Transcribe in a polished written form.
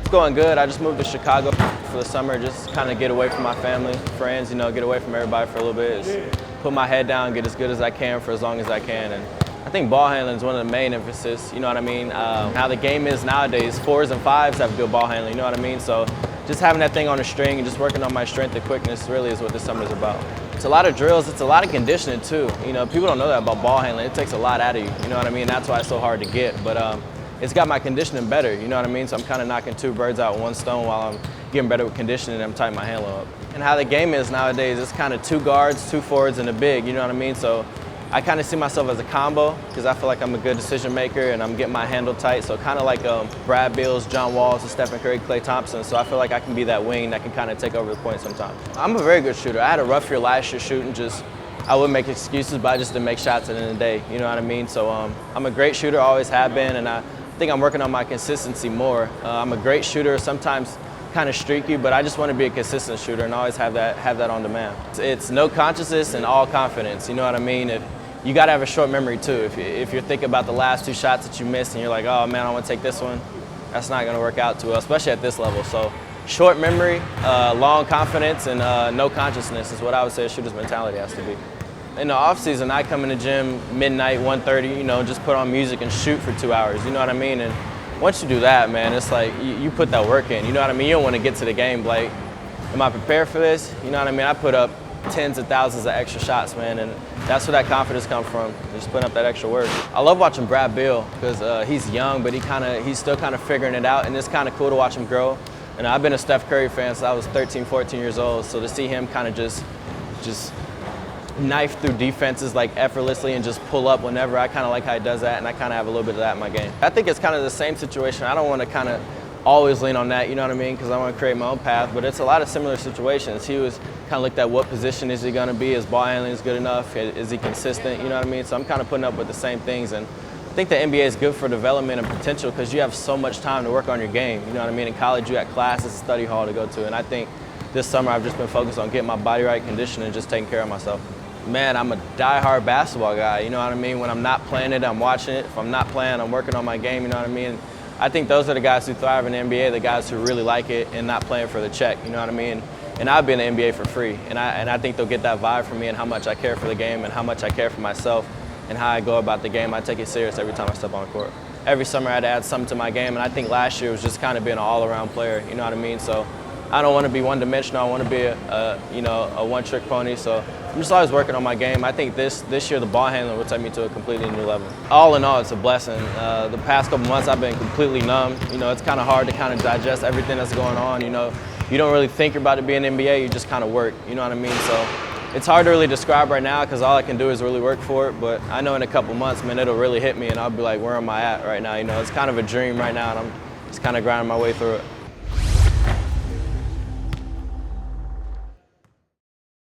It's going good. I just moved to Chicago for the summer, just kind of get away from my family, friends, get away from everybody for a little bit. Just put my head down, get as good as I can for as long as I can. And I think ball handling is one of the main emphasis, you know what I mean? How the game is nowadays, 4s and 5s have good ball handling, you know what I mean? So just having that thing on the string and just working on my strength and quickness really is what this summer is about. It's a lot of drills, it's a lot of conditioning too. People don't know that about ball handling. It takes a lot out of you, you know what I mean? That's why it's so hard to get. But it's got my conditioning better, you know what I mean? So I'm kind of knocking 2 birds out with 1 stone while I'm getting better with conditioning and I'm tightening my handle up. And how the game is nowadays, it's kind of 2 guards, 2 forwards, and a big, you know what I mean? So I kind of see myself as a combo because I feel like I'm a good decision maker and I'm getting my handle tight. So kind of like Brad Beals, John Walls, and Stephen Curry, Klay Thompson. So I feel like I can be that wing that can kind of take over the point sometimes. I'm a very good shooter. I had a rough year last year shooting. I wouldn't make excuses, but I just didn't make shots at the end of the day. You know what I mean? So I'm a great shooter, always have been, and I think I'm working on my consistency more. I'm a great shooter, sometimes kind of streaky, but I just want to be a consistent shooter and always have that on demand. It's no consciousness and all confidence. You know what I mean? You got to have a short memory too. If you're thinking about the last 2 shots that you missed and you're like, oh man, I want to take this one, that's not going to work out too well, especially at this level. So short memory, long confidence, and no consciousness is what I would say a shooter's mentality has to be. In the off season, I come in the gym midnight, 1:30, just put on music and shoot for 2 hours, you know what I mean? And once you do that, man, it's like you put that work in, you know what I mean? You don't want to get to the game like, am I prepared for this? You know what I mean? I put up tens of thousands of extra shots, man, and that's where that confidence comes from, just putting up that extra work. I love watching Brad Beal because he's young, but he's still kind of figuring it out, and it's kind of cool to watch him grow. And I've been a Steph Curry fan since I was 13, 14 years old, so to see him kind of just knife through defenses like effortlessly and just pull up whenever, I kind of like how he does that, and I kind of have a little bit of that in my game. I think it's kind of the same situation. I don't want to kind of always lean on that, you know what I mean, because I want to create my own path, but it's a lot of similar situations. He was kind of looked at what position is he going to be, his ball handling is good enough, is he consistent, you know what I mean? So I'm kind of putting up with the same things, and I think the NBA is good for development and potential because you have so much time to work on your game, you know what I mean? In college you got classes, study hall to go to, and I think this summer I've just been focused on getting my body right, conditioning, and just taking care of myself. Man, I'm a die-hard basketball guy, you know what I mean? When I'm not playing it, I'm watching it. If I'm not playing, I'm working on my game, you know what I mean? I think those are the guys who thrive in the NBA, the guys who really like it and not playing for the check, you know what I mean? And I've been in the NBA for free, and I think they'll get that vibe from me and how much I care for the game and how much I care for myself and how I go about the game. I take it serious every time I step on the court. Every summer I had to add something to my game, and I think last year was just kind of being an all-around player, you know what I mean? So I don't want to be one-dimensional. I want to be a one-trick pony. So I'm just always working on my game. I think this year the ball handling will take me to a completely new level. All in all, it's a blessing. The past couple months I've been completely numb. It's kind of hard to kind of digest everything that's going on. You don't really think about it being NBA. You just kind of work. You know what I mean? So it's hard to really describe right now because all I can do is really work for it. But I know in a couple months, man, it'll really hit me, and I'll be like, where am I at right now? It's kind of a dream right now, and I'm just kind of grinding my way through it.